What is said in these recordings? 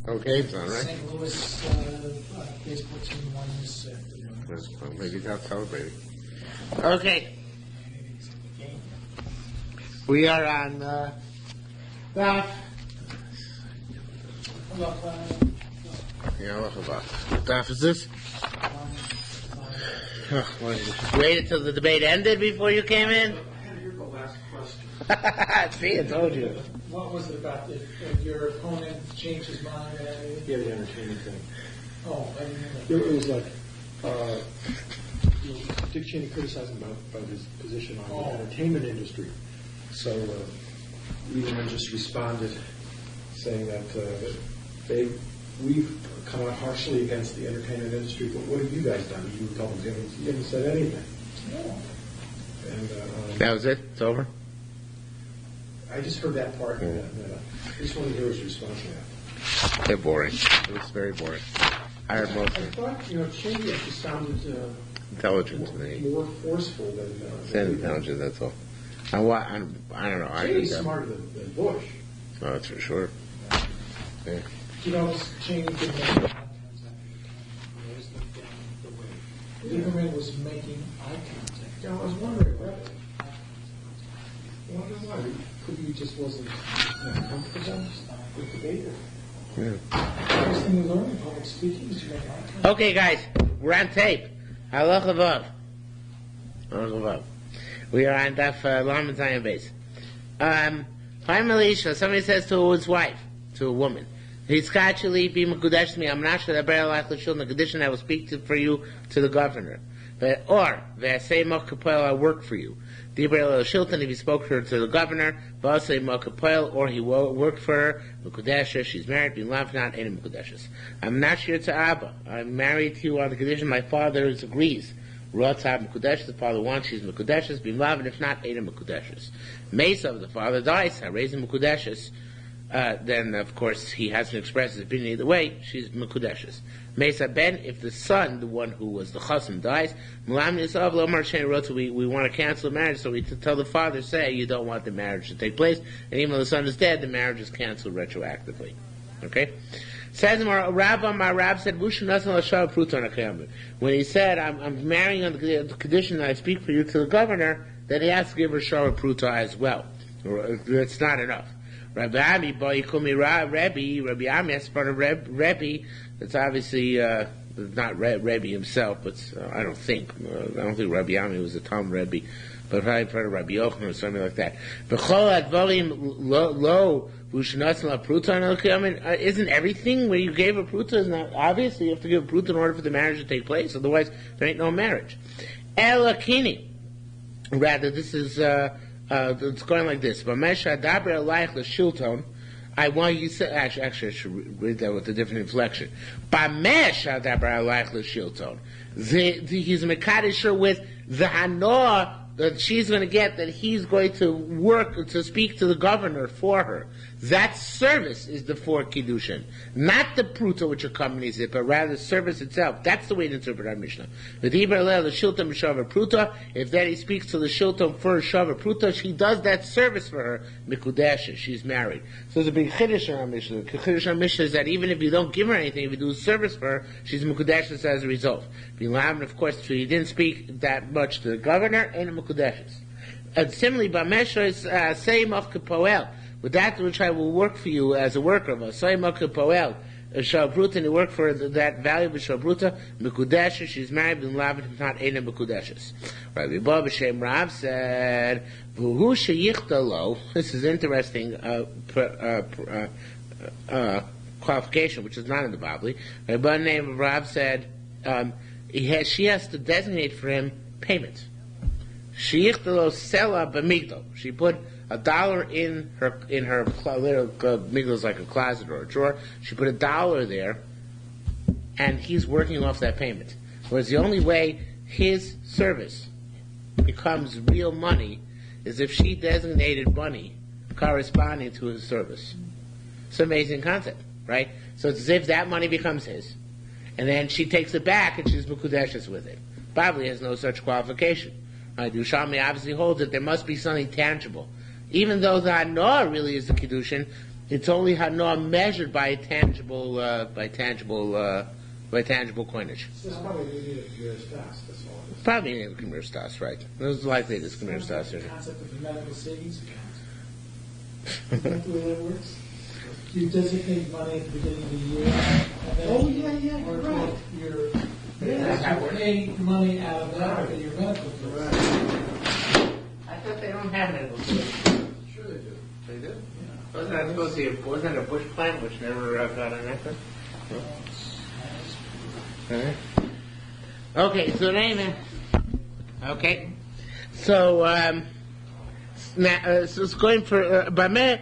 Okay, it's on, right? St. Louis baseball team won this afternoon. Well, maybe he's out celebrating. Okay. We are on, Daf. Yeah, look about. What daf is this? Oh, well, you just waited till the debate ended before you came in? I had to hear the last question. See, I told you. What was it about? If your opponent changed his mind? Yeah, the entertainment thing. Oh, I didn't know. It was like Dick Cheney criticizing about his position on the entertainment industry. So Lieberman just responded saying that we've come out harshly against the entertainment industry, but what have you guys done? You Republicans, he didn't say anything. Oh. And That was it? It's over? I just heard that part. And I just want to hear his response to that. They're boring. It was very boring. I heard most I of it. thought, Cheney actually sounded Intelligent to me. more forceful than Said intelligent, that's all. I don't know. Cheney's smarter than Bush. Oh, that's for sure. Yeah. You know, Cheney didn't make eye contact. He always looked down the way. Lieberman was making eye contact. Yeah, I was wondering why. Could he just wasn't comfortable with the debate? Yeah. First thing you learn in public speaking is to make eye contact. Okay, guys, we're on tape. Halacha vav. Halacha vav. We are on Daf Lamed Zayin base. Finally, somebody says to his wife, to a woman, "Hiskachili be mekudesh me. I'm not sure that bear like l'shul the condition I will speak for you to the governor, or v'asei mokapel I work for you." Dibrei l'shilton if he spoke to her to the governor, v'asei mokapel or he worked for her mekudeshes. She's married, being loved not any mekudeshes. I'm not sure to Abba. I'm married to you on the condition my father agrees. Ratzab Mekudesh, the father wants, she's Mekudeshes, be loved, if not, Ada Mekudeshes. Mesa, the father dies, I raise him Mekudeshes. Then, of course, he hasn't expressed his opinion either way, she's Mekudeshes. Mesa Ben, if the son, the one who was the Chasam, dies, Mulam Yisav Lomar Shen Rotza, we want to cancel the marriage, so we tell the father, say, you don't want the marriage to take place, and even though the son is dead, the marriage is canceled retroactively. Okay? Says my Rab said, when he said, I'm marrying on the condition that I speak for you to the governor, that he has to give her Shara Pruta as well. It's not enough. Rabbi Ami, Rabbi Ami, that's part of Rebbe, it's obviously not Rebbe himself, but I don't think Rabbi Ami was a Tom Rebbe, but probably part of Rabbi Yochanan or something like that. Isn't everything where you gave a pruta is not obvious? You have to give a pruta in order for the marriage to take place. Otherwise, there ain't no marriage. Elakini. Rather, this is it's going like this. I want you to say, actually, I should read that with a different inflection. He's mekadosh with the hanoah that she's going to get, that he's going to work to speak to the governor for her. That service is the for Kiddushin. Not the pruta which accompanies it, but rather the service itself. That's the way to interpret our Mishnah. If then he speaks to the shilton for Shava Pruta, she does that service for her, Mikudesha, she's married. So there's a big chiddush in our Mishnah. The chiddush in our Mishnah is that even if you don't give her anything, if you do a service for her, she's Mikudesha as a result. Of course, if he didn't speak that much to the governor, and Mikudeshes. And similarly, Bamesha is Seim of Kapoel. With that which I will work for you as a worker of us. Seim of Kapoel. Shalbruta, and he worked for that valuable Shalbruta. Mikudeshes, she's married, been loved, not Ena Mikudeshes. Rabbi Bob Shem Rav said, Vuhu Sheyichtalo. This is interesting qualification, which is not in the Bible. Rabbi name of Rav said, she has to designate for him payment. Sheyichtalo Sela B'migdal. She put $1 in her little migdal is like a closet or a drawer. She put $1 there, and he's working off that payment. Whereas the only way his service becomes real money is if she designated money corresponding to his service. It's an amazing concept, right? So it's as if that money becomes his, and then she takes it back and she's mekudeshes with it. Bible has no such qualification. Yerushalmi obviously holds that there must be something tangible. Even though the Hanoah really is the Kiddushin, It's only hanoah measured by tangible coinage. This is probably needed a year's fast, that's all it is. Probably in Khmer Stas, right? It was likely this Khmer Stas. The concept of a medical savings account. Is that the way that works? You designate money at the beginning of the year, and then or right. you're that works. paying money out of that for your medical bills. I thought they don't have medical bills. Sure they do. They do? Wasn't that supposed to be, wasn't that a Bush plan which never got enacted? Alright. Okay, so anyway. Okay. So, now, so it's going for, Bameh,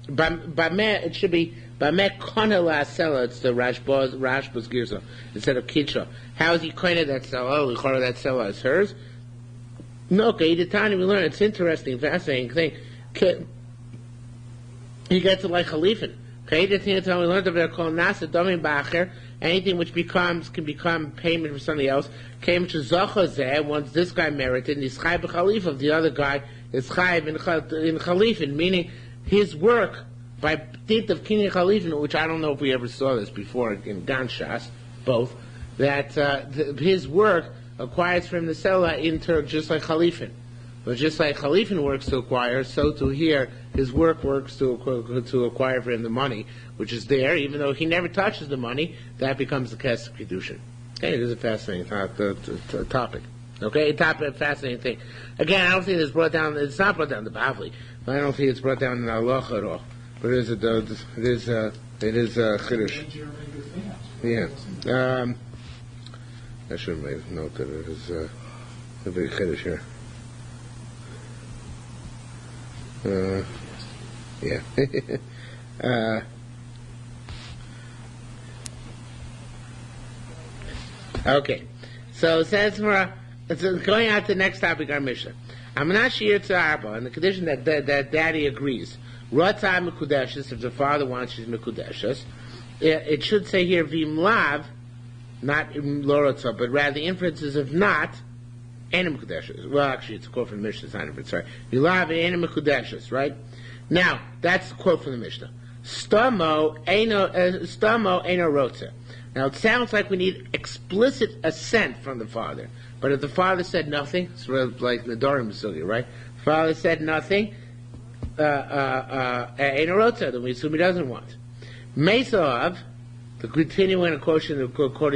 it should be, Bameh Kona La Sela, it's the Rashba's Girsa, instead of Kitcha. How is he Kona that Sela? Oh, Lichora that Sela is hers? No, okay, the time we learn, it's interesting, fascinating thing. He gets it like Khalifin. Okay, the thing we learned of it called Nasa Domin Bacher, anything which can become payment for somebody else, came to Zachazeh, once this guy merited, and he's Chayv Khalifa, the other guy is Chayv in Khalifin, meaning his work, by dint of Kini Khalifin, which I don't know if we ever saw this before in Ganshas, both, that his work acquires from the Sela in turn, just like Khalifin. But just like Khalifin works to acquire, so to here, his work works to acquire for him the money, which is there, even though he never touches the money, that becomes the Kesef Kiddushin. Okay, it is a fascinating topic. Okay, a fascinating thing. Again, I don't think it's brought down, it's not brought down to Bavli, but I don't think it's brought down in Halacha at all. But it is a Chiddush. Yeah. I should have made a note that it is a big Chiddush here. Yeah. Okay. So it says going on to the next topic, our Mishnah. I'm not shiur to Arba, in the condition that Daddy agrees. Ratzah Mekudeshes, if the father wants his Mekudeshes, it should say here Vim Lav, not Lorotza, but rather the inferences of not. Enim Mekudeshes. Well, actually, it's a quote from the Mishnah. It's not even, sorry. Yulav Enim Mekudeshes, right? Now, that's a quote from the Mishnah. Stamo Eino Rotze. Now, it sounds like we need explicit assent from the father. But if the father said nothing, it's like the Dorim Basilia, right? The father said nothing, Eino Rotze, then we assume he doesn't want. Mesav, the continuing quoting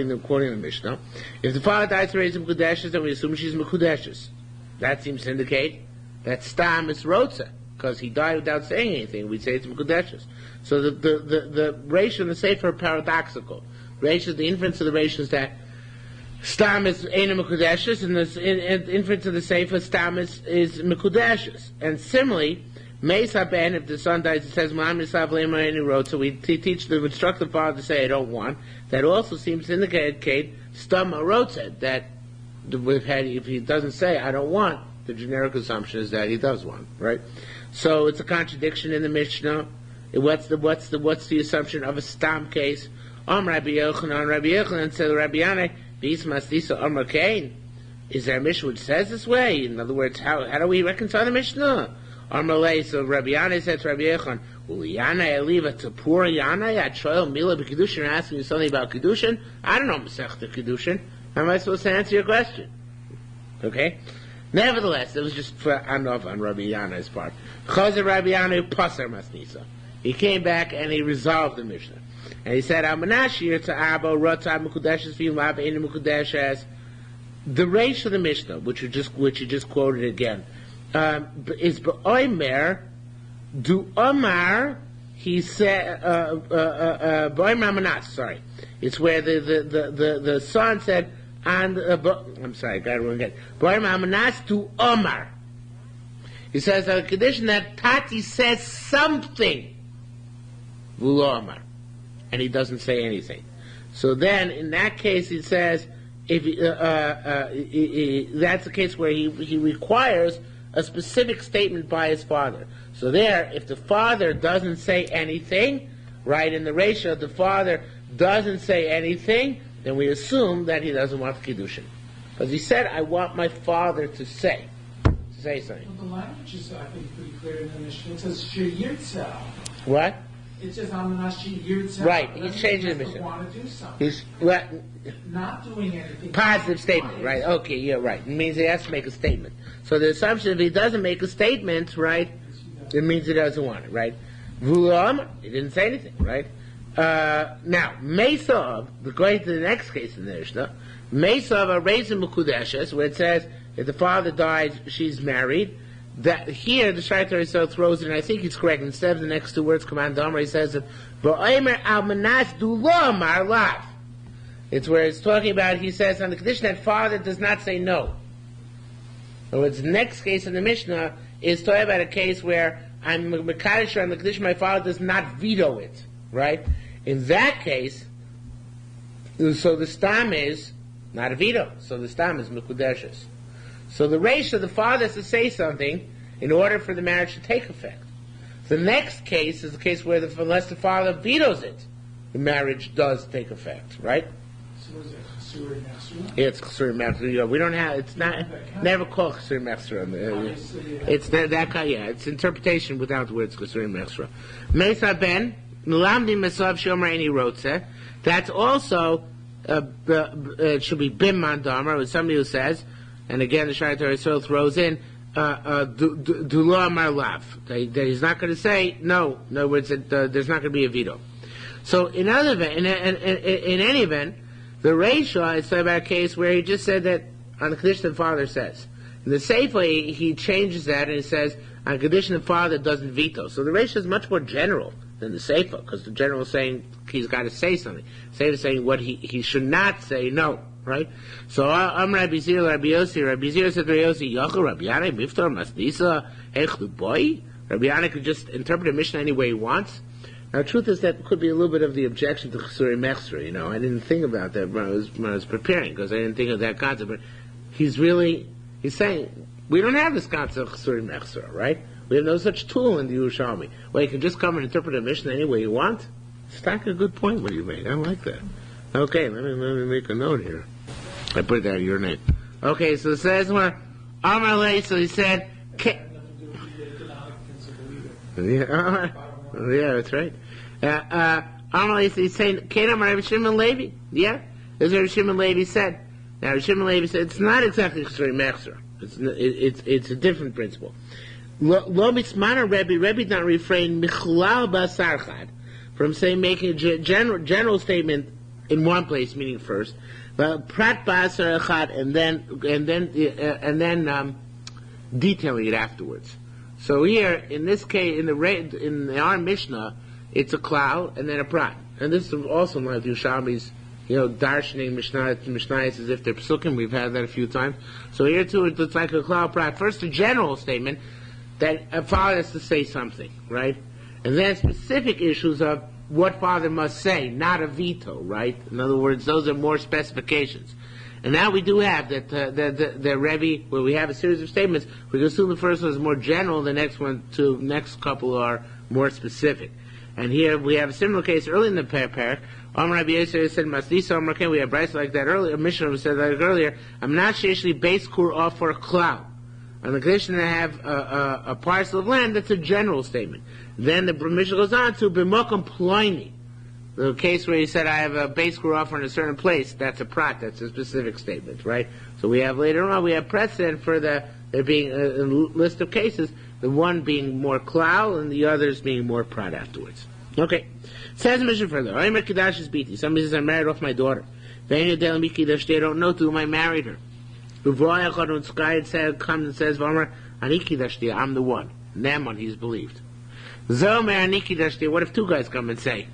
the Mishnah, if the father dies to raise Mekudeshes, then we assume she's Mekudeshes. That seems to indicate that Stam is Rotze, because he died without saying anything. We'd say it's Mekudeshes. So the ratio and the Sefer are paradoxical. The inference of the ratio is that Stam is Eina Mekudeshes, and the inference of the Sefer, Stam is Mekudeshes. And similarly, Meisa Ben, if the son dies, it says, so we teach the instruct the father to say, I don't want. That also seems to indicate Stam Rotze, that if he doesn't say, I don't want, the generic assumption is that he does want, right? So it's a contradiction in the Mishnah. What's the assumption of a Stam case? Rabbi Yochanan said, Rabbi Yanai, Bismas Disa Amar Kain. Is there a Mishnah which says this way? In other words, how do we reconcile the Mishnah? Amalei, so Rabbi Yanai said to Rabbi Yochanan, Yanai Eliva to poor Yanai at Shoel Mila B'Kiddushin, asking you something about Kiddushin? I don't know Masechta Kiddushin. How am I supposed to answer your question? Okay? Nevertheless, it was just for Anov on Rabbi Yanai's part. Chazer Rabbi Yanai Pasar Masnisa. He came back and he resolved the Mishnah. And he said, Amanashir to Abo, Rata Mekudeshes, Vim Lab, Eina Mekudeshes. The ratio of the Mishnah, which you just quoted again, is B'oimer, Du Omar, he said, B'oimer Amanas, sorry. It's where the son said, I'm sorry, I got it wrong again. B'oimer Amanas, Du Omar. He says, a condition that Tati says something, V'lo Omar. And he doesn't say anything. So then, in that case, it says, if that's the case where he requires a specific statement by his father. So there, if the father doesn't say anything, right, in the ratio, if the father doesn't say anything, then we assume that he doesn't want the Kiddushin. Because he said, I want my father to say. say something. Well, the language is, I think, pretty clear in the Mishnah. It says shiur. What? It says amanashi yitzah. Right, he's changing the Mishnah. Want to do something. He's what? Not doing anything. Positive statement, right? Okay, you're right. It means he has to make a statement. So the assumption, if he doesn't make a statement, right, it means he doesn't want it, right? Vulam, he didn't say anything, right? Now, Mesav, going to the next case in the Mishnah, Mesav are raised in Mekudeshes, where it says if the father dies, she's married. That here the Shaitar so throws in, I think he's correct, instead of the next two words, Command Domer, he says it, V'omer al-manas dulam arlav. It's where it's talking about, he says, on the condition that father does not say no. In other words, the next case in the Mishnah is talking about a case where I'm Mekadosh on the condition my father does not veto it, right? In that case, so the stam is not a veto, so the stam is Mekudeshes. So the ratio, the father has to say something in order for the marriage to take effect. The next case is the case where unless the father vetoes it, the marriage does take effect, right? So is it shiur and mechsura? It's shiur and mechsura. We don't have, it's not, never called shiur and mechsura. It's that kind, yeah, it's interpretation without the words shiur and mechsura. Mesa ben, Melamdi Mesav Shomer Eni Rotze. That's also, it should be Bim Mandamar, with somebody who says, and again, the Shaitar Yisrael throws in Dula Amar Lav. That he's not going to say no. In other words, that there's not going to be a veto. So, in other event, in any event, the Reisha is about a case where he just said that on the condition the father says. In the Sefer, he changes that and he says on condition the father doesn't veto. So the Reisha is much more general than the Sefer, because the general is saying he's got to say something. Sefer is saying what he should not say no. Right? So, Rabbi Zir, Rabbi Yossi. Rabbi Zir said to Rabbi Yossi, Yochel, Rabbi Yanai, Miftar, Masnisa, Echlu Boy. Rabbi Yanai could just interpret a Mishnah any way he wants. Now, the truth is that could be a little bit of the objection to Chesuri Mechsra, you know. I didn't think about that when I was preparing, because I didn't think of that concept. But he's saying, we don't have this concept of Chesuri Mechsra, right? We have no such tool in the Yerushalmi. Well, you can just come and interpret a Mishnah any way you want. It's not a good point what you made. I like that. Okay, let me make a note here. I put that in your name. Okay, so it says, Amalei, so he said, yeah, that's right. Amalei, so he's saying, Kenam Rabbi Shimon Levi. Yeah, that's what Rabbi Shimon Levi said. Now, Rabbi Shimon Levi said, it's not exactly Chesuri Mechsra. It's a different principle. Lo mitzmana Rebbe did not refrain Michlal Basarchad from saying, making a general statement in one place, meaning first, but prat ba'asar echad, and then detailing it afterwards. So here, in this case, in our Mishnah, it's a klal and then a prat, and this is also in like Yerushalmi's, darshaning Mishnah as if they're psukim. We've had that a few times. So here too, it's like a klal prat. First, a general statement that a father has to say something, right, and then specific issues of what father must say, not a veto, right? In other words, those are more specifications. And now we do have that the Rebbe, where we have a series of statements, we can assume the first one is more general, the next couple are more specific. And here we have a similar case early in the parak. Rabbi Yosef said, Masdisa Amar Ken, we have Bryce like that earlier, Mishnah said that earlier, I'm not actually base kur off for a cloud. On the condition to have a parcel of land, that's a general statement. Then the Mishnah goes on to b'mokum ploini, the case where he said I have a base kur offer in a certain place. That's a prat. That's a specific statement, right? So we have later on we have precedent for there being a list of cases. The one being more klal and the others being more prat afterwards. Okay, says the Mishnah further. Omer Kiddush is biti. Somebody says I married off my daughter. They don't know to whom I married her. It comes and says, I'm the one. Naaman, he's believed. What if two guys come and say,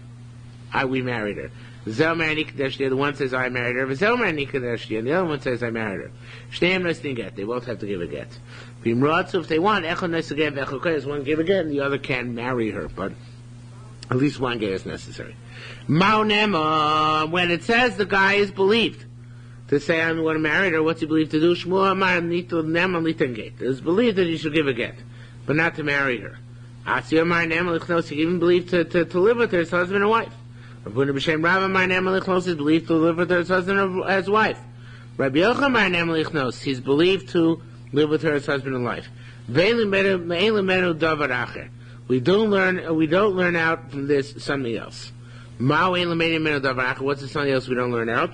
we married her? The one says, I married her. And the other one says, I married her. They both have to give a get. If they want, one give a get and the other can marry her. But at least one get is necessary. When it says the guy is believed to say I'm going to marry her, what's he believed to do? It's believed that he should give a get, but not to marry her. He even believed to live with her as husband and wife. Is believed to live with her as husband and as wife. Rabbi Yochanan he's believed to live with her as husband and wife. We don't learn out from this something else. What's the something else we don't learn out?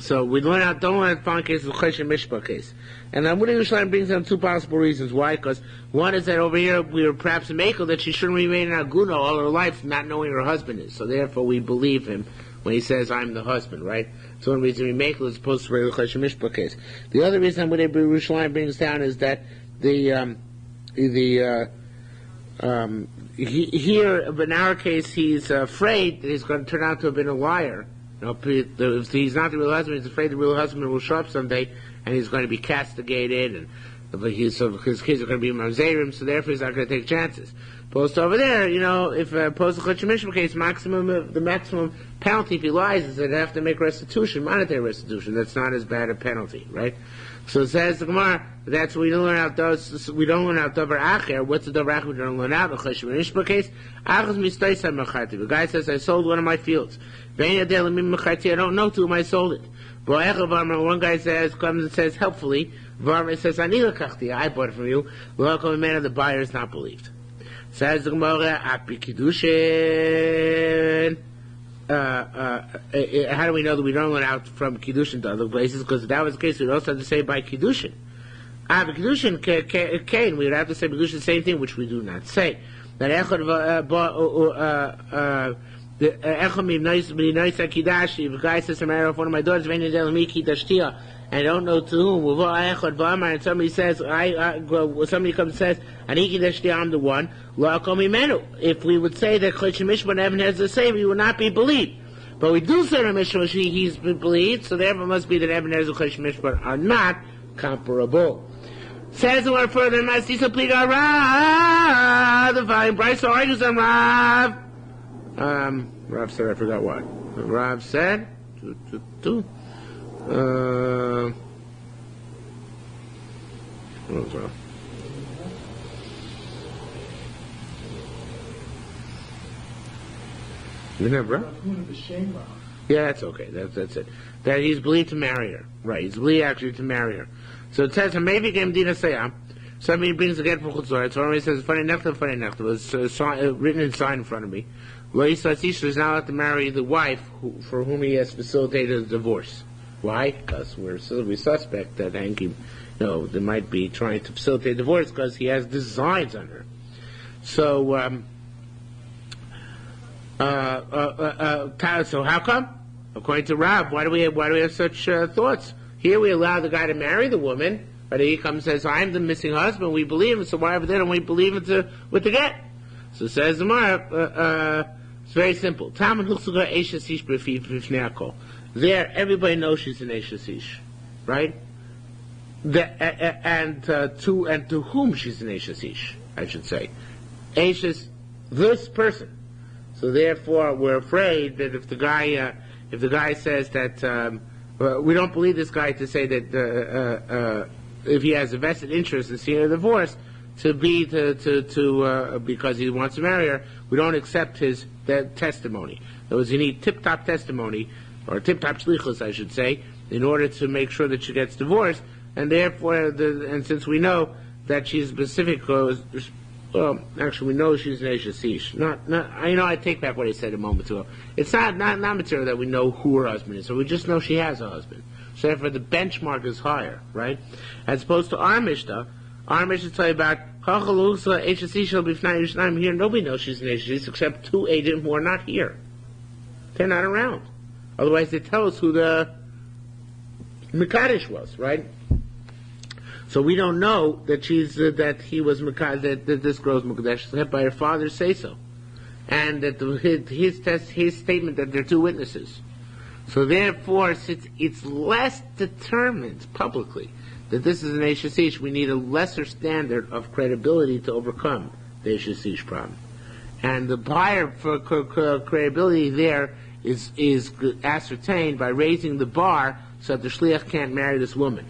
So we don't learn out found case of Chesed Mishpah case. And Yerushalmi brings down two possible reasons why. Because one is that over here we were perhaps a makel that she shouldn't remain in Aguna all her life, not knowing who her husband is. So therefore we believe him when he says, "I'm the husband," right? So one reason we makel is opposed to regular Chesed Mishpah case. The other reason Yerushalmi brings down is that here, but in our case, he's afraid that he's going to turn out to have been a liar. If he's not the real husband, he's afraid the real husband will show up someday, and he's going to be castigated, and so his kids are going to be mamzerim, so therefore he's not going to take chances. Post over there, if post the Chesed Mishpah case, the maximum penalty if he lies is that they have to make restitution, monetary restitution. That's not as bad a penalty, right? So it says the Gemara, that's what we don't learn out those. We don't learn out davar acher. What's the davar acher we don't learn out? The Chesed Mishpah case. The guy says, I sold one of my fields. I don't know to whom I sold it. One guy comes and says helpfully, Varma says, I bought it from you. The buyer is not believed. Says the Gemara, Api Kiddushin. How do we know that we don't learn out from Kiddushin to other places? Because if that was the case, we'd also have to say by Kiddushin. Api Kiddushin, Cain, we would have to say Kiddushin the same thing, which we do not say. That Echad if a guy says to marry off one of my daughters, and I don't know to whom, and somebody says, somebody comes and says, I'm the one, if we would say that Chesed Mishpah Evan has the same, he would not be believed. But we do say that Mishpah he's believed, so therefore must be that Evan has a Chesed Mishpah are not comparable. Says the one further, Masisa Pliga Rav, the fine Bryce argues on Rav. Rav said, I forgot what. Rav said, what was Rav? You didn't have Rav? Yeah, that's okay. That's it. That he's believed to marry her. Right, he's believed actually to marry her. So it says, maybe Dina Sayam. Somebody brings a get from Chutzor. It says, funny necht. It was written and signed in front of me. Lo Yisrael is not allowed to marry the wife for whom he has facilitated a divorce. Why? Because we suspect that Anki, they might be trying to facilitate divorce because he has designs on her. So, so how come? According to Rav, why do we have such thoughts? Here we allow the guy to marry the woman, but he comes and says, I'm the missing husband. We believe him, so why over there don't we believe him with the get? So says the Gemara. It's very simple. There, everybody knows she's an Eishasish, right? And to whom she's an Eishasish, I should say. Eishas, this person. So therefore, we're afraid that if the guy says that we don't believe this guy to say that if he has a vested interest in seeing a divorce, because he wants to marry her, we don't accept his testimony. In other words, you need tip-top testimony, or tip-top shlichus, I should say, in order to make sure that she gets divorced, and therefore, and since we know that she's specific, actually we know she's an Eishasish. I take back what I said a moment ago. It's not material that we know who her husband is, so we just know she has a husband. So therefore, the benchmark is higher, right? As opposed to our Mishnah tell you about here. Nobody knows she's an Eishasish except two agents who are not here. They're not around. Otherwise, they tell us who the Mekadesh was, right? So we don't know that that he was Mekadesh, that this girl's Mekadesh, except by her father say so, and that his statement that they're two witnesses. So therefore, since it's less determined publicly that this is an Eishasish, we need a lesser standard of credibility to overcome the Eishasish problem. And the buyer for credibility there is ascertained by raising the bar so that the shliach can't marry this woman.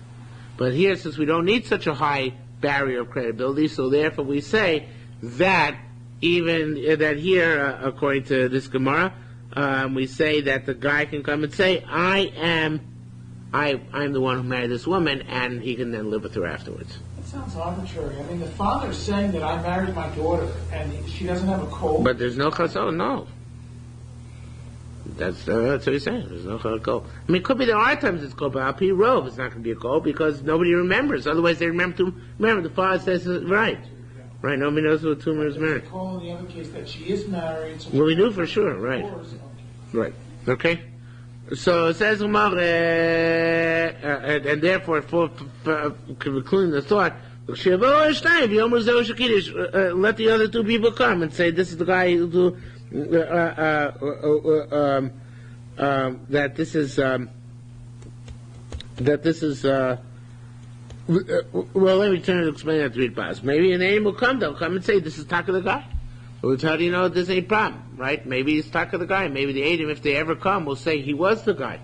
But here, since we don't need such a high barrier of credibility, so therefore we say that here, according to this Gemara, we say that the guy can come and say, I'm the one who married this woman, and he can then live with her afterwards. sounds arbitrary. I mean, the father's saying that I married my daughter, and she doesn't have a cold. But there's no chazon, no. That's what he's saying. There's no chazon. I mean, it could be there are times it's cold, but Al Pi Rov it's not going to be a cold because nobody remembers. Otherwise, they remember the father says it right. Right, nobody knows who the tumor is married. Call in the other case that she is married. So well, we knew for sure, right. Right. Okay. So it says, and therefore, concluding the thought, let the other two people come and say, this is the guy who, that this is, well, let me turn and explain that to read Baz. Maybe an name will come, they'll come and say, this is Taka the guy. Well, how do you know there's any problem, right? Maybe he's Taka the guy. Maybe the Adam, if they ever come, will say he was the guy.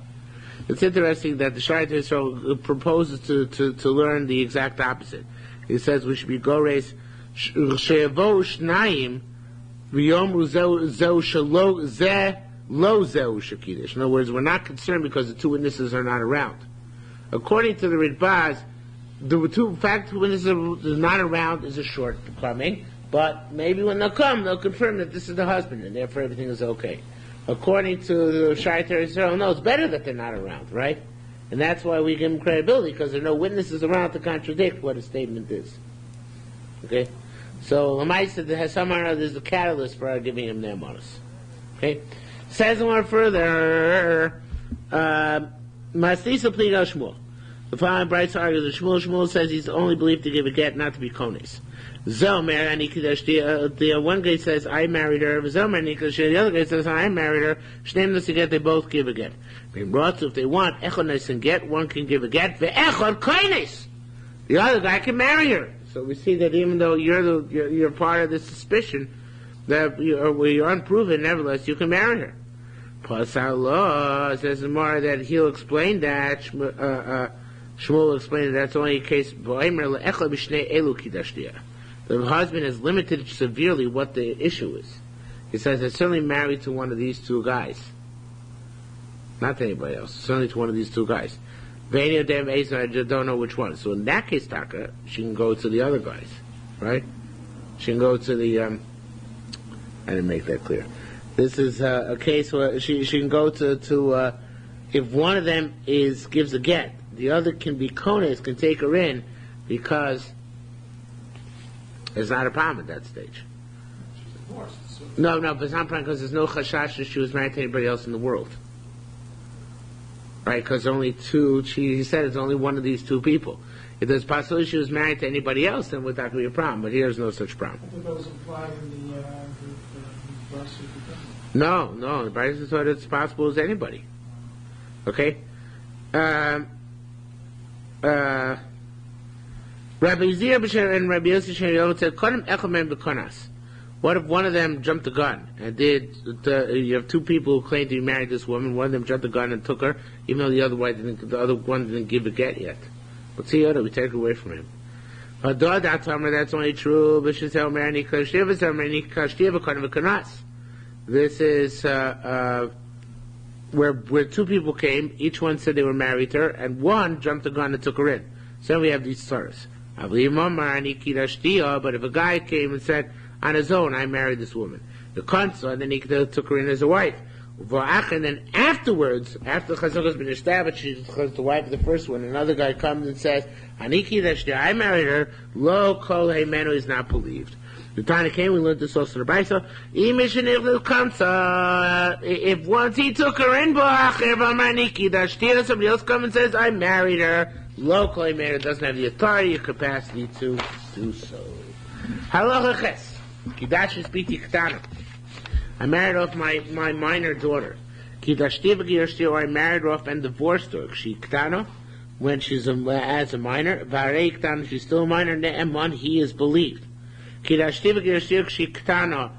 It's interesting that the Shai Yisrael proposes to learn the exact opposite. He says we should be Gores She'avo Shnayim V'yomru Zeu Shelo Zeh Lo Zeu Shekidish. In other words, we're not concerned because the two witnesses are not around. According to the Ritbaz, the fact the witnesses are not around is a shortcoming. But maybe when they'll come, they'll confirm that this is the husband, and therefore everything is okay. According to the Shai Yisrael, no, it's better that they're not around, right? And that's why we give them credibility, because there are no witnesses around to contradict what a statement is. Okay? So, Lamaisa has somehow there's a catalyst for our giving him their bonus. Okay? Says more further, Masisa plead al Shmuel. The following bright argues that Shmuel says he's only believed to give a get, not to be kones. The one guy says, I married her. The other guy says, I married her. They both give a get. If they want, Echonis and get, one can give a get. The other guy can marry her. So we see that even though you're part of the suspicion, that you're unproven, nevertheless, you can marry her. Pasal says more that he'll explain that. Shmuel explained that that's only a case. The husband has limited severely what the issue is. He says, I'm certainly married to one of these two guys. Not to anybody else. Certainly to one of these two guys. I just don't know which one. So in that case, Taka, she can go to the other guys. Right? She can go to the... I didn't make that clear. This is a case where she can go to if one of them gives a get, the other can be kones, can take her in, because it's not a problem at that stage. No, but it's not a problem because there's no chashash that she was married to anybody else in the world. Right? Because only two, he said it's only one of these two people. If there's possibility she was married to anybody else, then would that be a problem? But here's no such problem. I think that was implied in the No, the Bible thought it's possible as anybody. Okay? Rabbi Zir and Rabbi Yossi Shariel said, "Kodim echamem b'konas." What if one of them jumped the gun and you have two people who claim to be married to this woman. One of them jumped the gun and took her, even though the other one didn't give a get yet. What's the other? We take it away from him. That's only true. This is where two people came. Each one said they were married to her, and one jumped the gun and took her in. So we have these stories. But if a guy came and said on his own, I married this woman, the consul, and then he took her in as a wife. And then afterwards, after the chazon has been established, she's the wife of the first one, another guy comes and says, I married her, lo kol heimenu is not believed. The Tana came, we learned this also in the Brisa. If once he took her in, somebody else comes and says, I married her, lo kol heimenu doesn't have the authority or capacity to do so. Halacha ches, Kiddushin Spiti Ktana. I married off my minor daughter. Or I married her off and divorced her. She ktana when she's as a minor. Varei ktana, she's still a minor. Ne'eman, he is believed. She ktana.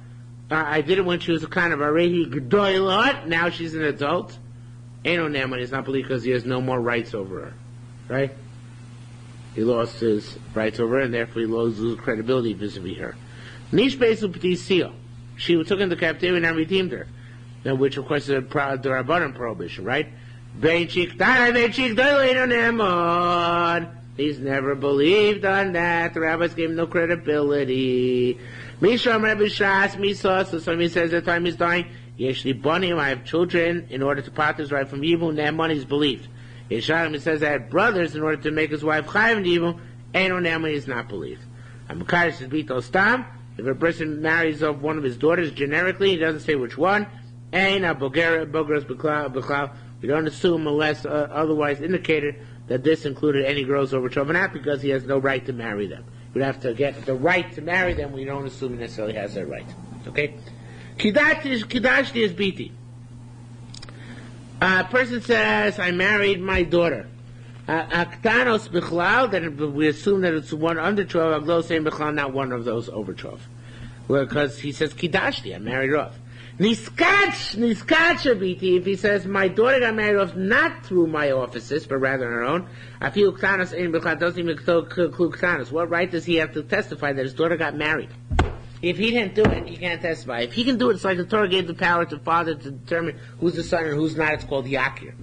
I did it when she was a kind of varei gdoilot. Now she's an adult. Eno ne'eman, he's not believed because he has no more rights over her. Right? He lost his rights over her, and therefore he loses credibility vis-a-vis her. Nish besu p'tisio. She took into captivity and redeemed her, which of course is a Rabbanan prohibition, right? He's never believed on that. The rabbis gave him no credibility. Mishram Rebbe Shas Misa. So somebody says at the time he's dying, Yeshli Bonim, I have children in order to part his wife from evil. Naaman is believed. Yerushalmi says I had brothers in order to make his wife chayiv in evil. Eno Naaman is not believed. Amakaris is Bito Stam. If a person marries off one of his daughters generically, he doesn't say which one. Ein Bogeras B'Klal. We don't assume unless otherwise indicated that this included any girls over 12 and a half because he has no right to marry them. We'd have to get the right to marry them. We don't assume he necessarily has that right. Okay? Kidashti is biti. A person says, I married my daughter. Aktanos bichlal, then we assume that it's one under 12. Aglo saying bichlal, not one of those over 12. Because he says, Kidashti, I married her off. Niskach biti, if he says, my daughter got married off not through my offices, but rather on her own, I feel Ktanos in bichlal, doesn't even include Ktanos. What right does he have to testify that his daughter got married? If he didn't do it, he can't testify. If he can do it, it's like the Torah gave the power to the father to determine who's the son and who's not. It's called Yakir.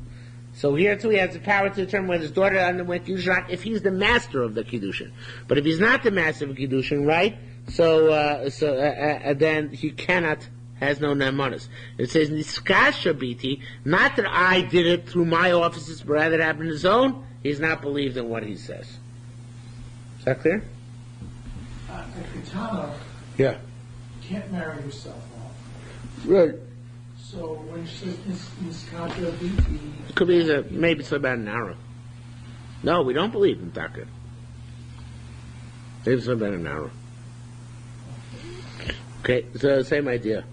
So here too, he has the power to determine whether his daughter underwent Kiddushin if he's the master of the Kiddushin. But if he's not the master of Kiddushin, right? Then he cannot, has no nemanis. It says Niskasha biti, not that I did it through my offices, but rather it happened on his own. He's not believed in what he says. Is that clear? A katana Yeah. can't marry herself off. Right. So when she says Niskasha biti, It could be maybe it's about an hour. No, we don't believe in Taka. Maybe it's about an hour. Okay, so same idea.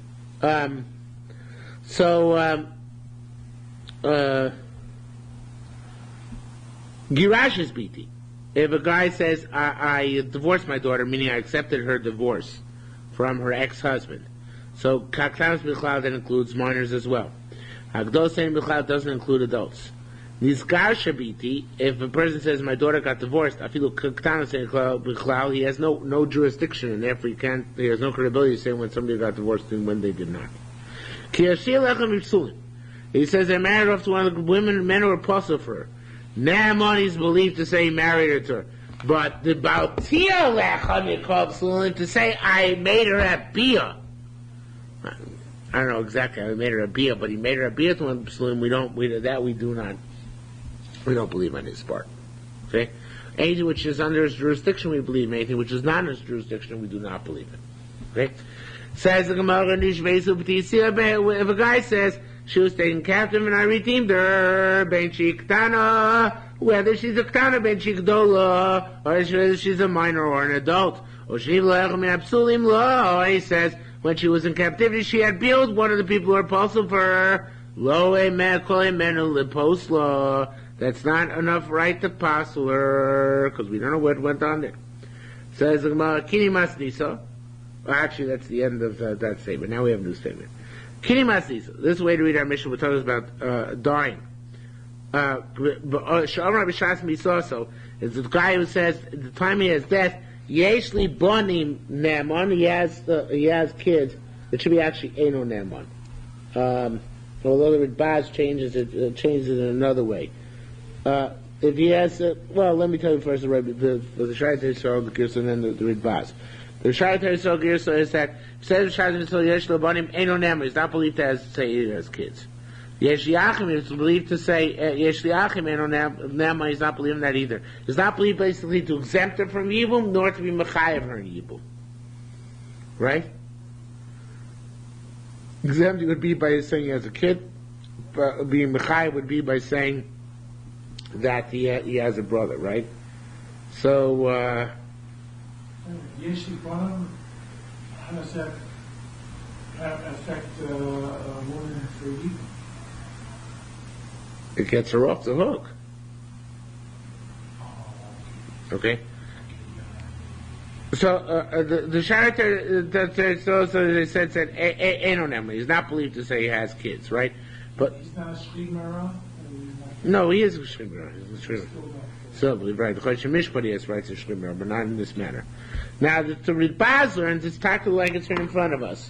Girash is biti. If a guy says, I divorced my daughter, meaning I accepted her divorce from her ex-husband. So Kaktanos B'Chlal then includes minors as well. Hagdosein B'Chlal doesn't include adults. Nizgar Shabiti, if a person says, my daughter got divorced, Afilu Kaktanos B'Chlal, he has no jurisdiction, and therefore he has no credibility saying when somebody got divorced and when they did not. He says, I married off to one of the men who were apostle for her. Naaman is believed to say he married her to her. But the Baltia Lechem to say I made her a bia. I don't know exactly how he made her a bia, but he made her a bia to one Psulim. We don't believe on his part. Okay? Anything which is under his jurisdiction we believe. Anything which is not in his jurisdiction we do not believe in. Okay? Says the Gemara, if a guy says she was taken captive and I redeemed her, ben shiktana, whether she's a ktana, ben shikdola, or whether she's a minor or an adult, or he says when she was in captivity she had billed one of the people who were apostle for her, that's not enough right to apostle her, because we don't know what went on there. Says the Gemara, kini masnisa. Actually, that's the end of that statement. Now we have a new statement. Kini masnisa. This is the way to read our mission. We're talking about dying. Sha'amar b'shas misoso is the guy who says at the time he has death, yeshli bonim Naaman. He has kids. It should be actually eno Naaman. Although the Ridbaz changes it in another way. If he has, let me tell you first the Shayat Yisrael, the Girsa, and then the Ridbaz. The Shayat Yisrael Girsa is that says Shayat Yisrael yeshli bonim eno Naaman. He's not believed to say he has kids. Yeshli Achim is believed to say Yeshli Achim eno Naaman. He's not believing that either. He's not believed basically to exempt her from evil, nor to be mechayev her in evil. Right? Exempting would be by saying he has a kid. Being mechayev would be by saying that he has a brother. Right? So. Yeshli Bonham, how does that affect a woman for evil? It gets her off the hook. Okay? So, the Sharater, so they said, Enonem, he's not believed to say he has kids, right? But he's not a Shrimara? No, he is a Shrimara. So, right. The Choshen Mishpat, he has rights to Shrimara, but not in this manner. Now, the Ridbaz learns, it's tactful like it's right in front of us.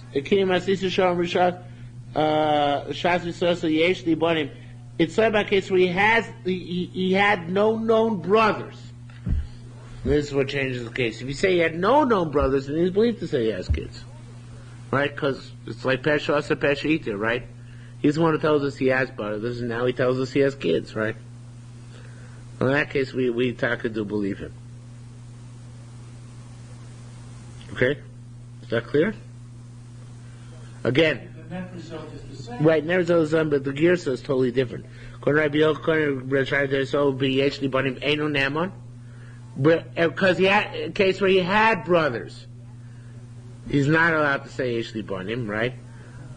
It's so about a case where he had no known brothers. This is what changes the case. If you say he had no known brothers, then he's believed to say he has kids. Right? Because it's like Pesha Asa Pesha Iter, right? He's the one who tells us he has brothers, and now he tells us he has kids, right? Well, in that case, we Taka do believe him. Okay? Is that clear? Again. The net result is the same. Right, net result is the same, but the Girsa is totally different. Because he had a case where he had brothers. He's not allowed to say Yeshli Banim, right?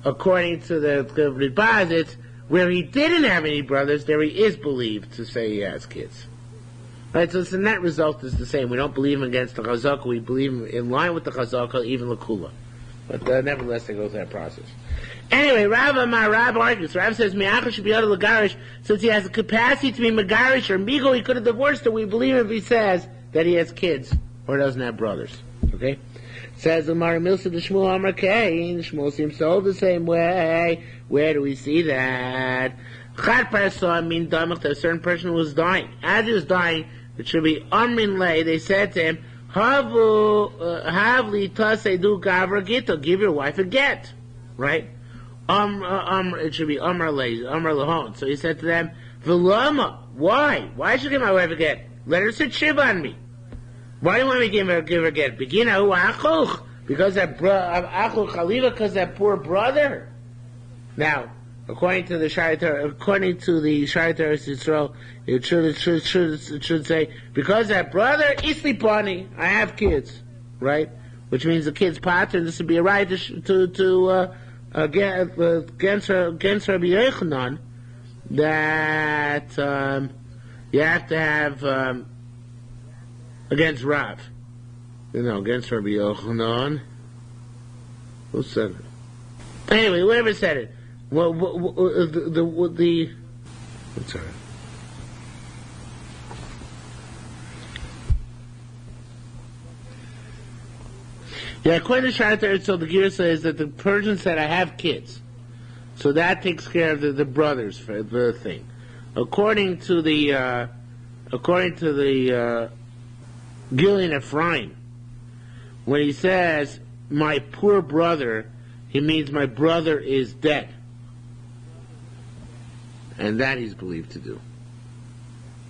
According to the deposits, where he didn't have any brothers, there he is believed to say he has kids. Right, so the net result is the same. We don't believe him against the Chazaka, we believe him in line with the Chazaka, even Lakula. But nevertheless, they go through that process. Anyway, Rav argues. Rav says, Mi'acha should be able to Megarish, since he has the capacity to be Megarish or Migo, he could have divorced her. We believe him if he says that he has kids or doesn't have brothers. Okay? Says the Mara Milsa the Shmuel Amar Kain. Shmuel seems to hold the same way. Where do we see that? Chad Parasah mean Damach that a certain person was dying. As he was dying, it should be Amrin Lay. They said to him, Havli Tasedu Gavra Gito. Give your wife a get. Right? It should be Amar Lahon. So he said to them, Vilama, why? Why should I give my wife a get? Let her sit shiva on me. Why do you want me to give her a get? Begin achuch, because that achuch chaliva, because that poor brother. Now, according to the Shaitar Yisrael, it should say, because that brother Isli Pani, I have kids, right? Which means the kid's pattern. This would be a right to against Rabbi Yochanan, that you have to have against Rav. Against Rabbi Yochanan. Who said it? Anyway, whoever said it. Well, the I'm sorry. Yeah, according to Shaitar, so the Gira says that the Persian said, I have kids. So that takes care of the brothers for the thing. According to the Gillian Ephraim, when he says, my poor brother, he means my brother is dead. And that he's believed to do. In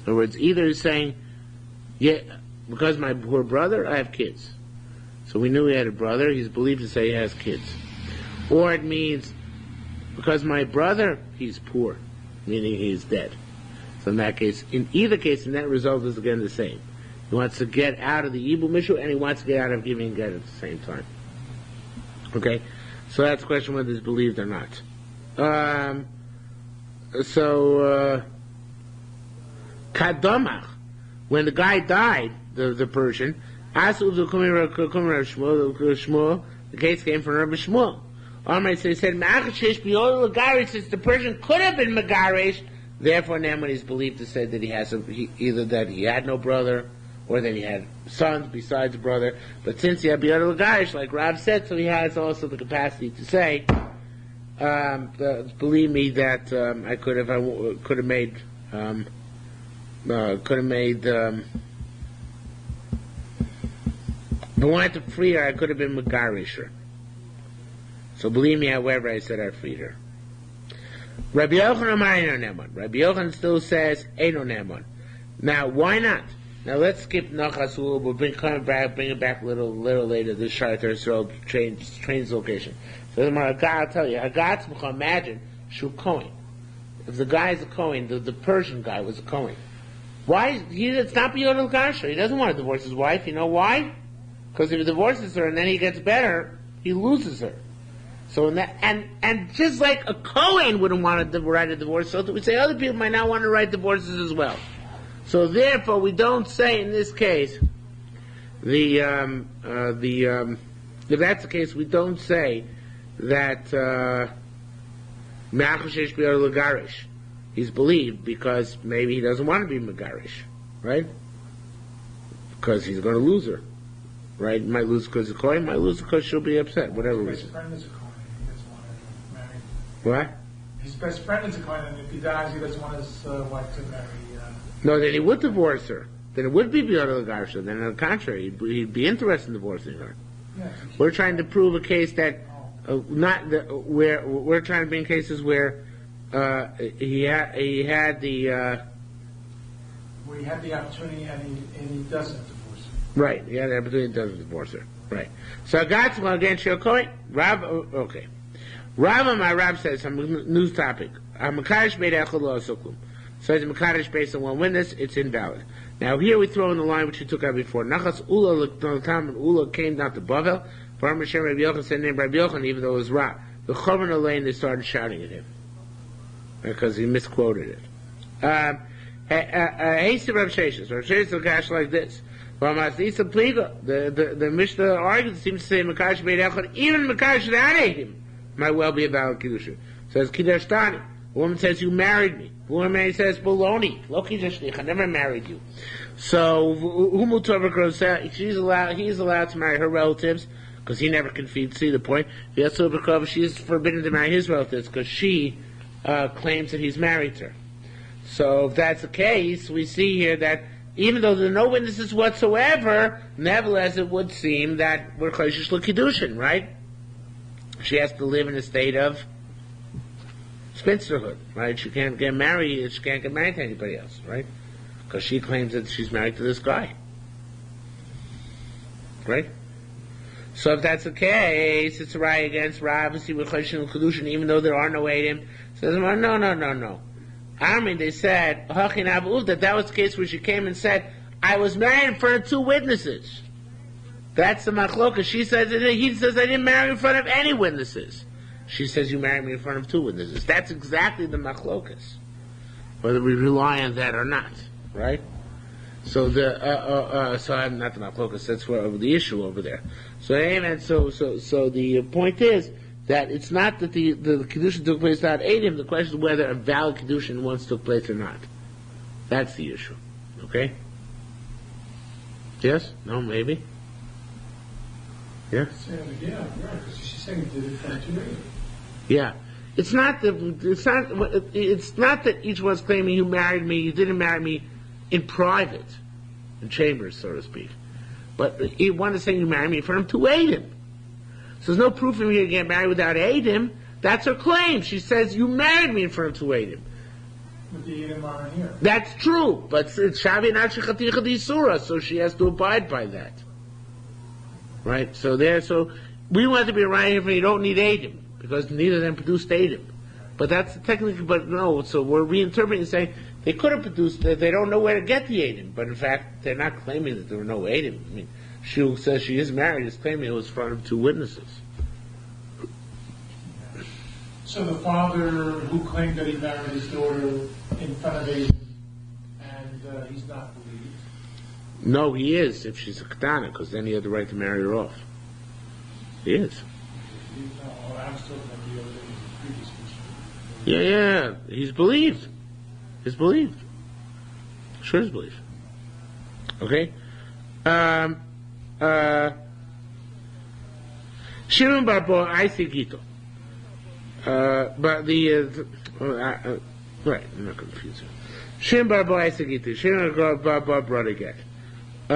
other words, either he's saying, yeah, because my poor brother, I have kids. So we knew he had a brother, he's believed to say he has kids. Or it means, because my brother, he's poor, meaning he's dead. So in that case, in either case, the net result is again the same. He wants to get out of the Ibu Mishu, and he wants to get out of giving get at the same time. Okay? So that's the question whether it's believed or not. Kadamach, when the guy died, the Persian, the case came from Rabbi Shmuel. So he said, since the Persian could have been Megarish, therefore now when he's believed to say that he has either that he had no brother, or that he had sons besides a brother, but since he had Biyad Megarish, like Rav said, so he has also the capacity to say, believe me that I could have made if I wanted to free her, I could have been Megarish her. So believe me, however, I said I freed her. Rabbi Yochanan still says Eino Neman. Now, why not? Now let's skip Nachasul. We'll bring it back a little later. This Shaitar Yisrael trains location. So I'll tell you, Hagatz, imagine Shu Kohen. If the guy is a Kohen, the Persian guy was a Kohen. Why? It's not Biyod Gasha. He doesn't want to divorce his wife. You know why? Because if he divorces her and then he gets better, he loses her. So in that, and just like a Kohen wouldn't want to write a divorce, so we say other people might not want to write divorces as well. So therefore, we don't say in this case if that's the case, we don't say that he's believed because maybe he doesn't want to be Megarish, right? Because he's going to lose her, right? He might lose because of Kohen, might lose because she'll be upset, whatever His reason. best friend is a Kohen. He doesn't want to marry. What? His best friend is a Kohen, and if he dies, he doesn't want his wife to marry. No, then he would divorce her. then it would be beyond the garsha. Then on the contrary, he'd be interested in divorcing her. Yeah, We're trying to prove a case that where we're trying to bring cases where he had the where he had the opportunity and he doesn't divorce her. right. He had the opportunity, doesn't divorce her. Right. So I got one against your coin. Rav, okay. Rav, my Rav says some news topic. Makadosh made echad lo asuklum. So it's Makadosh based on one witness. It's invalid. Now here we throw in the line which we took out before. Nachas Ula L'Tam and Ula came down to Bavel. Baruch Hashem Rabbi Yochanan said named Rabbi Yochanan even though it was Ra. The Chorban Elaine they started shouting at him because he misquoted it. Hasty Rav Sheshes. Rav Sheshes will cash like this. The Mishnah argues seems to say Makadosh made echad even Makadosh that ate him might well be a valid Kiddushin. Says Kiddush Tani. A woman says you married me. A woman says baloney. Loki I never married you. So he's allowed to marry her relatives because he never can see the point. She is forbidden to marry his relatives because she claims that he's married to her. So if that's the case, we see here that even though there are no witnesses whatsoever, nevertheless it would seem that we're chayshish l'kiddushin, right? She has to live in a state of spinsterhood, right? She can't get married. She can't get married to anybody else, right? Because she claims that she's married to this guy, right? So if that's the case, it's a right against Rav with Kedushin, even though there are no Eidim. Says, no. I mean, they said that was the case where she came and said, "I was married in front of two witnesses." That's the machlokas. She says it. He says I didn't marry in front of any witnesses. She says you married me in front of two witnesses. That's exactly the machlokas, whether we rely on that or not, right? So so I'm not the machlokas. That's the issue over there. So amen. So the point is that it's not that the Kiddushin took place without Eidim. The question is whether a valid Kiddushin once took place or not. That's the issue. Okay? Yes? No? Maybe? Yeah? Yeah, right, because she's saying it did it in front of two ladies. Yeah. It's not that each one's claiming you married me, you didn't marry me in private, in chambers, so to speak. But one is saying you married me in front of two Eidim. So there's no proof of me to get married without Eidim. That's her claim. She says you married me in front of two Eidim. But the Eidim aren't here. That's true, but it's Shavi Nachshechaticha Disura, so she has to abide by that. Right? So we want to be right here, but you don't need Eidim, because neither of them produced Eidim. But that's technically, but no, so we're reinterpreting and saying they could have produced, they don't know where to get the Eidim, but in fact, they're not claiming that there were no Eidim. I mean, she says she is married, is claiming it was in front of two witnesses. So the father who claimed that he married his daughter in front of Eidim, and he's not believed. No, he is, if she's a katana, because then he had the right to marry her off. He is. No, I was talking about the other day, the previous question. Yeah, he's believed. He's believed. Sure is believed. Okay? Shimon Bar Bo, I see Gito. But right, I'm not confused. Shimon Bar Bo, I see Gito. Shimon Bar Bo brought a get. He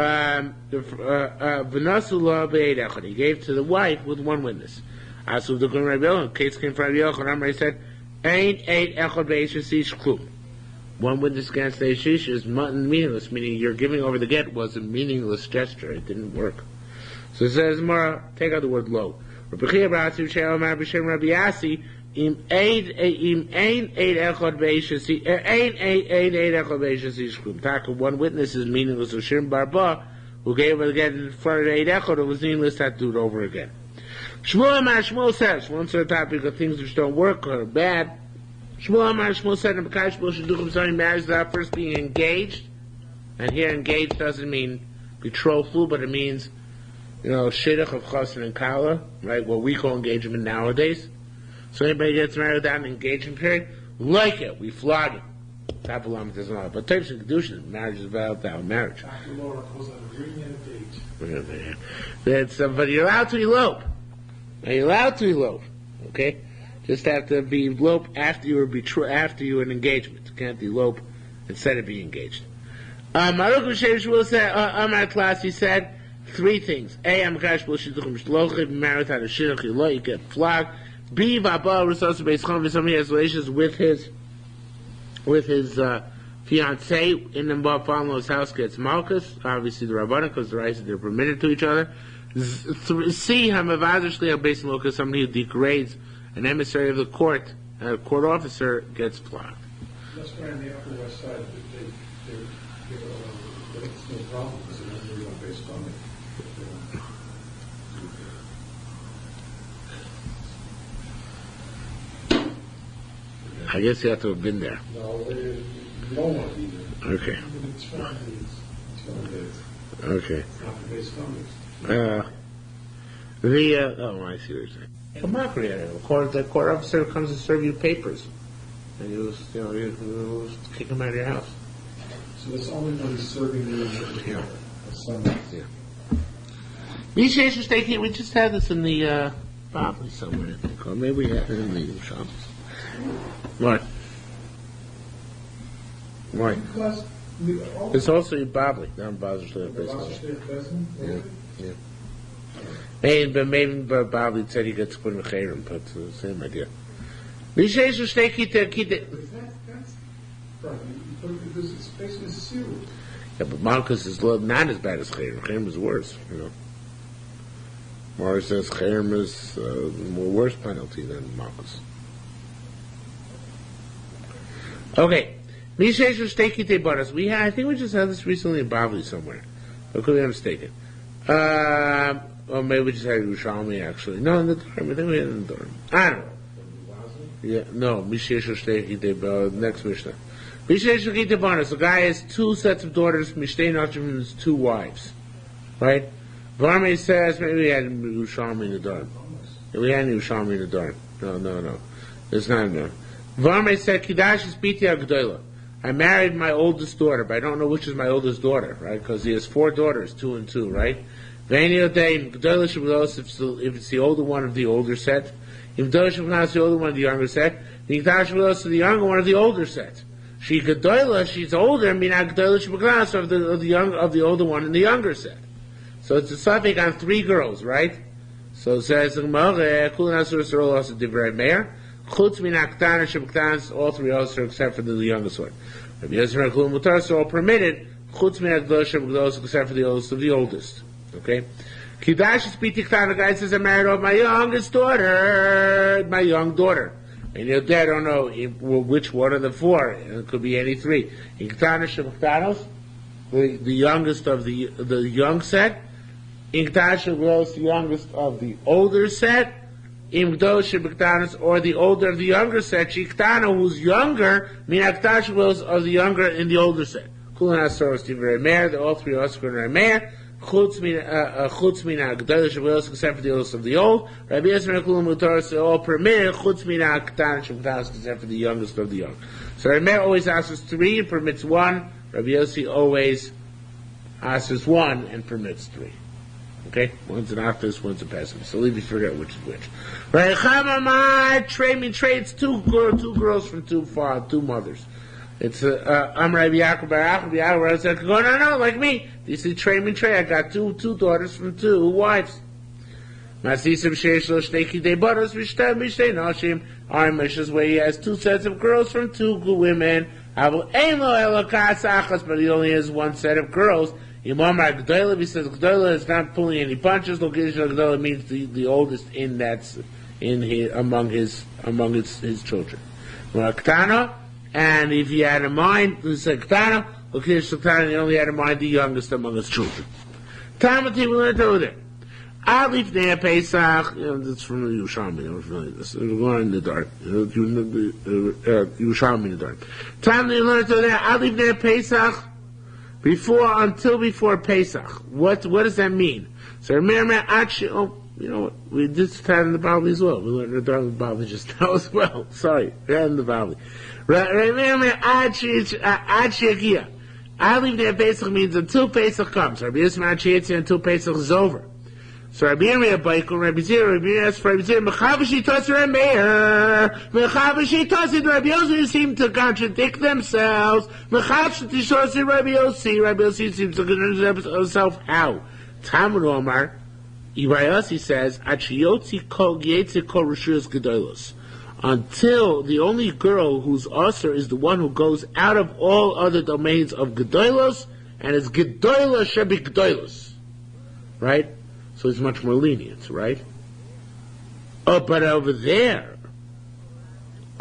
gave to the wife with one witness. Asu the Gun Rabbi Yochanan, case came from Rabbi Yochanan, he said, Ain't eight echad be'eshish klum. One witness against the eshish is meaningless, meaning your giving over the get was a meaningless gesture. It didn't work. So it says, Mara, take out the word lo. Rabbi Chia B'Asi V'Shem Amar B'Shem Rabbi Yasi, im eight echad be'eshish klum. Taka, one witness is meaningless. So Shimon Bar Ba, who gave over the get in front of the eight echad, it was meaningless, had to do it over again. Shmuel says, once on the topic of things which don't work or are bad, Shmuel said, Shmuel should do somebody marries without first being engaged. And here engaged doesn't mean betrothal, but it means, shidduch of chassan and kala, right? What we call engagement nowadays. So anybody gets married without an engagement period, like it, we flog it. Tabulam doesn't allow it. But types of Kiddushin, marriage is without marriage. Dr. Laura calls that a reunion date. But you're allowed to elope. Now you're allowed to elope, okay? Just have to be elope after you were an engagement. You can't elope instead of being engaged. Maruk B'Shem Shmuel said, Amar class, he said 3 things. A, Amakash B'Shidduchim Shlochim, married had a shidduch, you get flogged. B, V'Abba Rosos B'Eischon, if somebody has relations with his fiance in the father-in-law's house gets malchus, obviously the Rabbanan, because the rights they're permitted to each other. C, Hamavader Shliach Beis Malchus, somebody who degrades an emissary of the court, a court officer gets flogged. That's why on the Upper West Side, it's no problem because they're not really on based on it. I guess you have to have been there. No, you don't want to be there. Okay. It's family. It's family. Okay. It's not the based on it. I see what you're saying. Come on, the court officer comes to serve you papers, and you kick him out of your house. So it's only when he's serving the Yeah. yeah. Mishesh mistake here. We just had this in the probably somewhere, I think, or maybe we had it in the Yerushalmi. What? Why? Because It's also in Babli, not in Basel. Yeah. Maybe Babli said he gets put in the Chayrim, but it's the same idea. Mishesh mistake here. Right, because it's basically shiur. Yeah, but Malchus is not as bad as Chayrim. Chayrim is worse, Mara says Chayrim is a more worse penalty than Malchus. Okay. Mishesh Shteki Tebaras. I think we just had this recently in Bavli somewhere. Or could we be mistaken? Or maybe we just had Yerushalmi actually. No, in the Durham. I think we had it in the Durham. I don't know. Yeah, no. Mishesh Shteki Tebaras. Next Mishnah. Mishesh Shteki Tebaras. The guy has 2 sets of daughters. Mishtei Nachim has 2 wives. Right? Varme says, maybe we had Yerushalmi in the Durham. Yeah, we had Yerushalmi in the Durham. No. It's not in there. Varme said, Kidash is Biti Agdoila. I married my oldest daughter, but I don't know which is my oldest daughter, right? Because he has 4 daughters, 2 and 2, right? If it's the older one of the older set, if the older one of the younger set, the younger one of the older set. She Gedola, she's older, Mina Gedola of the older one in the younger set. So it's a suffix on 3 girls, right? So it says Chutz min aktana shebektanas, all 3 also except for the youngest one. Rabbi Yosef and Kulum Mutar, so all permitted. Chutz min akdosh shebektanas, except for the oldest of the oldest. Okay. Kidash is pitiktan. The guy says, I married off my youngest daughter, my young daughter. And you're dead. I don't know which one of the 4. It could be any 3. Iktana shebektanos, the youngest of the young set. Iktana shebektanos, the youngest of the older set. Or the older of the younger set, Shiktana, who's younger, Minaktash of the younger in the older set. Kulan Asoros Tiver the all 3 Oscar and Meir, Chutz Mina Gdalish except for the oldest of the old, Rabbi Yisrael Kulan Mutaros, all permitted, Chutz Mina Aktash except for the youngest of the young. So Rabbi always asks 3 and permits 1, Rabbi Yossi always asks 1 and permits 3. Okay? One's an optimist, one's a pessimist. So leave you forget which is which. Right? Trades 2 girls from 2 mothers. It's I'm Rabbi Yaakov Bar Yaakov said, no, like me. You see, trade. I got 2 daughters from 2 wives. Masisim Sheish Lo Shteki De Baros Vishtem Mishtei Noshim. Our mission is where he has 2 sets of girls from 2 women. But he only has 1 set of girls. Imam Gdoila, he says Gdoila is not pulling any punches. Gdoila means the oldest among his children. Ktana, and if he had in mind, he said Ktana, he only had in mind the youngest among his children. Tamati, we learned over there. Alif Nea Pesach, that's from the Yerushalmi, I'm familiar with this. We're going in the dark. Yerushalmi in the dark. Tamati, we learned over there. Alif Nea Pesach, until before Pesach. What does that mean? So remember, we did that in the Bavli as well. We learned the Bavli just now as well. Sorry, we had in the Bavli. Remember, Ad Shegia. I leave there Pesach means until Pesach comes. Rabbi Yisrael until Pesach is over. So Rabbi Yirmiyah Baikel, Rabbi Zira, Rabbi Yirmiyah asked for Rabbi Zira, Mechabashi Tosir and Meir, Mechabashi Tosir, Rabbi Yossi seem to contradict themselves. Mechabashi Tosir, Rabbi Yossi seems to contradict himself. How? Talmud Omar, Yirmiyah says, Achiyotzi kol yetzi kol rishus gedolos. Until the only girl who's usher is the one who goes out of all other domains of gedolos, and is gedolos shebi gedolos. Right? So it's much more lenient, right? Oh, but over there,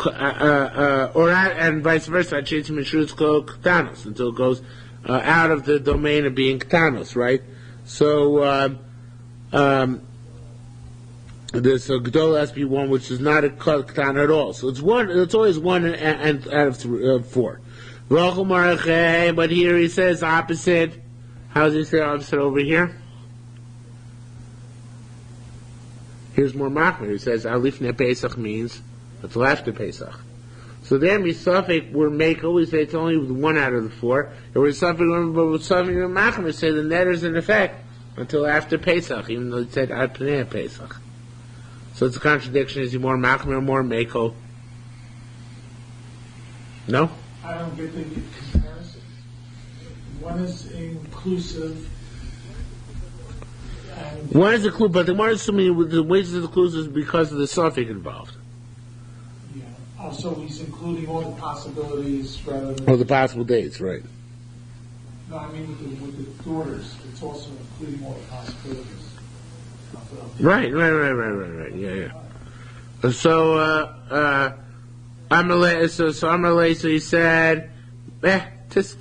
and vice versa, until it goes out of the domain of being ktanos, right? So there's a Gdol has to be one which is not a ktan at all. So it's one. It's always one and out of four. But here he says opposite. How does he say opposite over here? Here's more machmir. He says alifne Pesach means until after Pesach. So there, misafek we're make always say it's only one out of the four. Or misafek, but with something machmir say the net is in effect until after Pesach, even though it said ad pnei Pesach. So it's a contradiction. Is he more machmir or more mako? No. I don't get the comparison. One is inclusive. One is a clue, but the one is assuming the wages of the clues is because of the suffix involved. Yeah. Also, he's including all the possibilities rather than. Or the possible dates, right? No, I mean with the daughters, it's also including all the possibilities. Right. Yeah. So, Amalei, so he said, tis.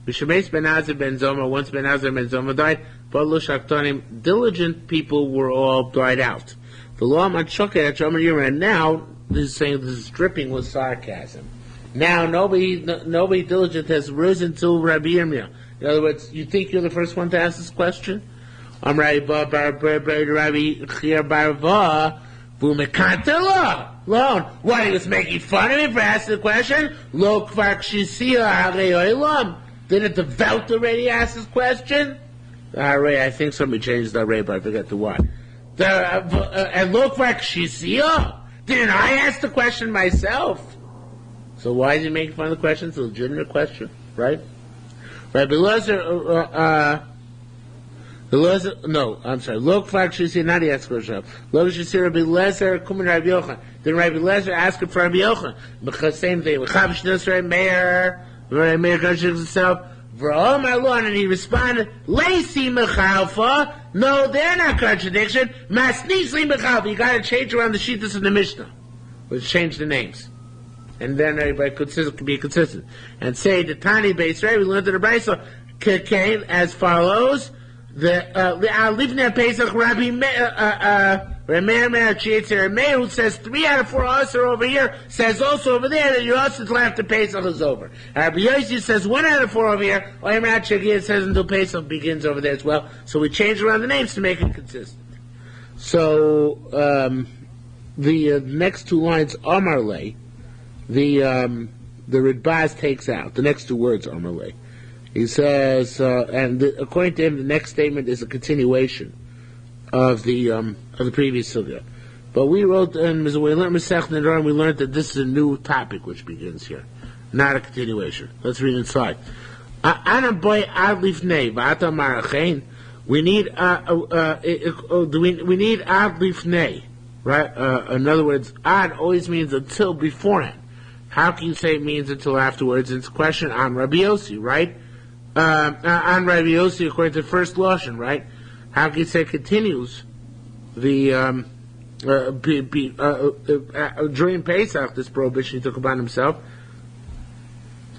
Mishamesh ben Azar ben Zoma, once ben Azar ben Zoma died, diligent people were all died out. The law and now this is saying this is dripping with sarcasm. Now nobody diligent has risen to Rabbi Yirmiyah. In other words, you think you're the first one to ask this question? I'm Rabbi Chia Barva, Lone. What, he was making fun of me for asking the question? Didn't the Velt already ask this question? I think somebody changed the array, but I forget the what. And Lokvar Shisia? Didn't I ask the question myself? So why is he making fun of the question? It's a legitimate question, right? Rabbi Lezer, no, I'm sorry. Lokvar Shisia, not he asked for himself. Lokvar Shisia, Rabbi Lezer, Kumin Rabbi Yochanan. Then Rabbi Lezer asked him for Rabbi Yochanan. Because same thing. Chavish Nusra Meir, Meir contradicts himself. And he responded, Lacy Mechalfa. No, they're not contradiction. Masnisli Mechalfa. You got to change around the sheetas in the Mishnah. Let's change the names. And then everybody can be consistent. And say the Tani Beis Rei, we learned in the Brisa, came as follows. The Livnei Pesach Rabbi Meir, who says 3 out of 4 usher over here, says also over there that your usher until after Pesach is over. Rabbi Yossi says 1 out of 4 over here. Oymer Shagir says until Pesach begins over there as well. So we change around the names to make it consistent. So the next 2 lines, Amarle, the Ridbaz takes out the next 2 words, Amarle. He says, according to him, the next statement is a continuation of the previous sugya. But we wrote, and we learned that this is a new topic which begins here, not a continuation. Let's read inside. We need ad lifnei, right? In other words, ad always means until beforehand. How can you say it means until afterwards? It's a question on Rabbi Yossi, right? On Rabbi Yossi, according to the first Lashon, right? How can you say it continues the during Pesach? This prohibition he took upon himself.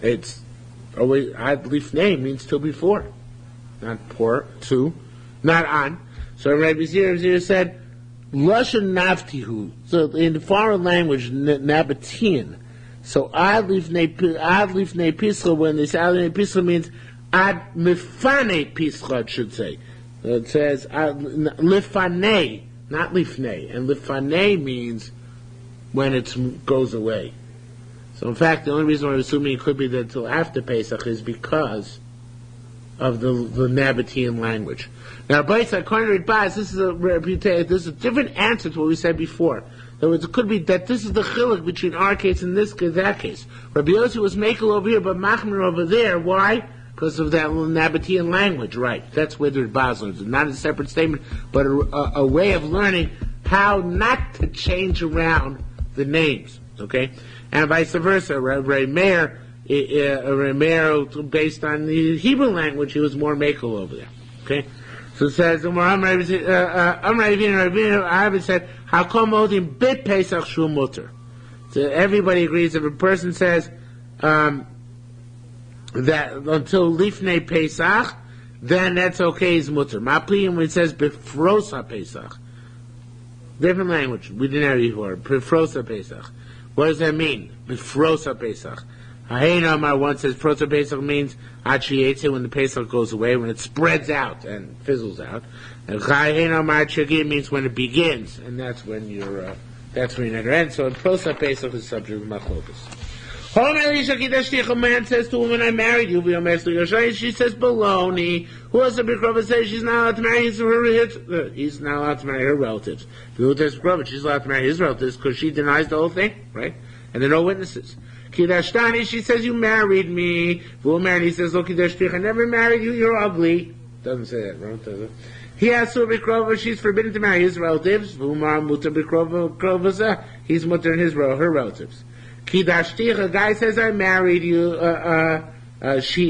It's always ad lifnei means till before, not por to, not on. So Rabbi Zira said Lashon naftihu. So in the foreign language, Nabatean. So ad lifnei pischa, when they say ad lifnei pischa means ad mifane pischa, it should say. It says lifanei, not lifnei, and lifanei means when it goes away. So in fact, the only reason I'm assuming it could be that until after Pesach is because Nabatean language. Now, according to Baz, this is a different answer to what we said before. In other words, it could be that this is the chiluk between our case and this case, that case. Rabbi Yossi was makel over here, but machmir over there. Why? Because of that Nabatean language, right? That's where the Baz learns. It's not a separate statement, but a way of learning how not to change around the names. Okay, and vice versa. Rabbi Meir, based on the Hebrew language, he was more makel over there. Okay. So it says, I said, how come Odin bit Pesach Shul Mutter? So everybody agrees if a person says that until Lifnei Pesach, then that's okay, he's Mutter. Mapli, when it says Befrosa Pesach, different language, we didn't have it before, Befrosa Pesach. What does that mean? Befrosa Pesach. Hainamar one says Proto Pesach means Achietze when the Pesach goes away, when it spreads out and fizzles out. And Hainamar Chagir means when it begins, and that's when you're never end. So in Proto Pesach is subject to Machlokas. A man says to a woman, I married you, she says baloney. Who else Bikrova says she's not allowed to marry he's not allowed to marry her relatives. She's allowed to marry his relatives because she denies the whole thing, right? And there are no witnesses. Kidashtani, she says, you married me. Vumer, he says, look, I never married you, you're ugly. Doesn't say that, right? Does it? He has to Bikrova, she's forbidden to marry his relatives. Vumar, muta Bikrova, he's muta and her relatives. Kidashtich, a guy says, I married you,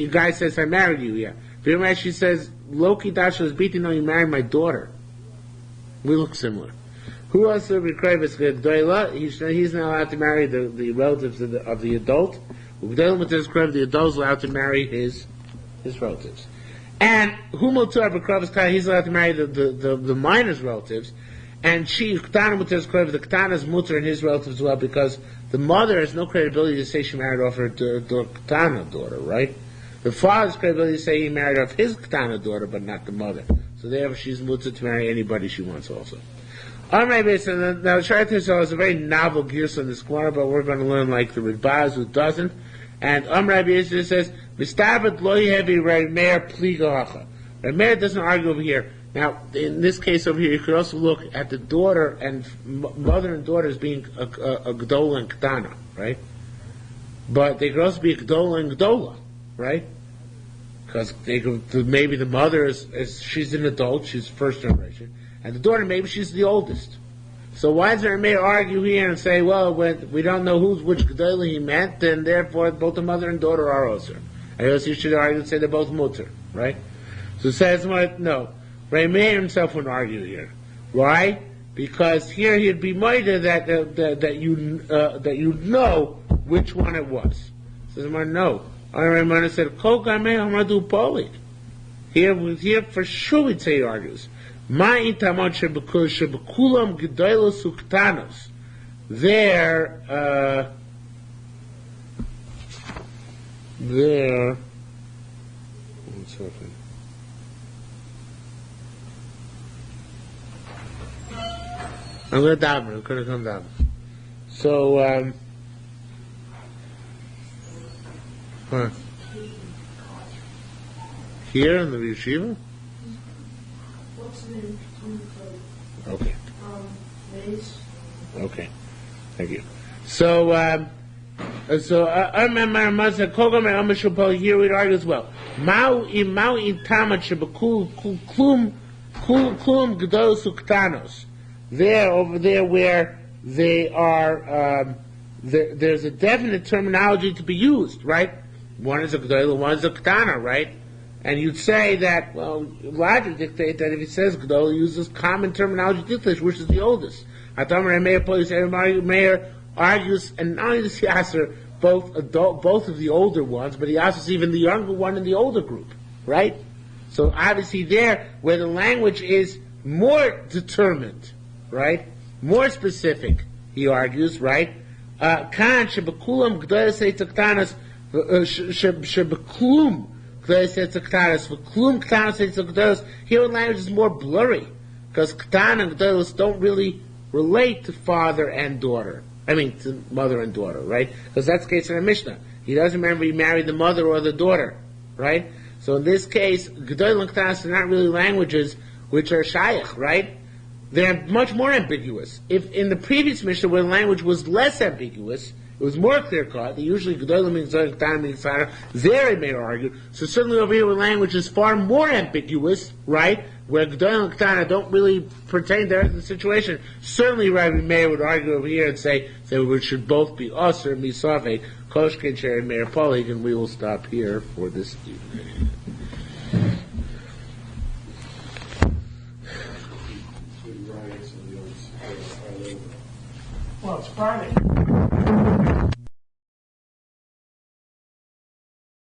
guy says, I married you, yeah. Vumer, she says, Lo Kidash is beating, no, you married my daughter. We look similar. Who else would be He's not allowed to marry the relatives of the adult. The adult's allowed to marry his relatives. And he's allowed to marry the minor's relatives. And the Ktana's mutter and his relatives as well, because the mother has no credibility to say she married off her Ktana daughter, right? The father's credibility to say he married off his Ktana daughter, but not the mother. So therefore she's mutter to marry anybody she wants also. Now, Shaitan is a very novel gears on this Gemara, but we're going to learn like the Ridbaz who doesn't. And Rabbi Yisrael says, "Mistavet lo yehevi Meir pligacha." Meir doesn't argue over here. Now, in this case over here, you could also look at the daughter and mother and daughter as being a Gdola and Ketana, right? But they could also be a Gdola and Gdola, right? Because maybe the mother is she's an adult, she's first generation. And the daughter, maybe she's the oldest. So why does the Meir argue here and say, well, we don't know which Gedolah he meant, and therefore both the mother and daughter are Osir. I guess you should argue and say they're both Mutter, right? So it says, no. Meir himself wouldn't argue here. Why? Because here he'd be mighty that you know which one it was. Says, no. Ramana said, Kol Gamei Hamadu Polit. Here for sure we'd say he argues. There, one second. I'm going to daven. I'm going to come down. So, here in the yeshiva? Okay. Okay. Thank you. So I remember my said Kogam and Amashupal here we'd argue as well. Mau in Tamat Shabakul Klum Gdos Uktanos. There over there where they are there's a definite terminology to be used, right? One is a Gdola, one is a Ktana, right? And you'd say that, well, logic dictates that if he says Gdol, he uses common terminology dictates, which is the oldest. Meir argues, and not only does he answer both of the older ones, but he asks even the younger one in the older group, right? So obviously there, where the language is more determined, right? More specific, he argues, right? Kan shebekulum g'doy say tzaktanas shebekulum. Here the language is more blurry because Ktan and Gdolos don't really relate to father and daughter. I mean, to mother and daughter, right? Because that's the case in the Mishnah. He doesn't remember he married the mother or the daughter, right? So in this case, Gedol and Ktanas are not really languages which are shaykh, right? They're much more ambiguous. If in the previous Mishnah where the language was less ambiguous, it was more clear-cut, that usually Gedolim means Zohar, Ktanim means Tzara, there it may argue. So certainly over here where language is far more ambiguous, right, where Gedolim and Ktanim don't really pertain to the situation, certainly Rabbi Meir would argue over here and say that we should both be Osir, Misavek, Koshkin, Cher, and Meir Polig, and we will stop here for this evening. Well, it's Friday.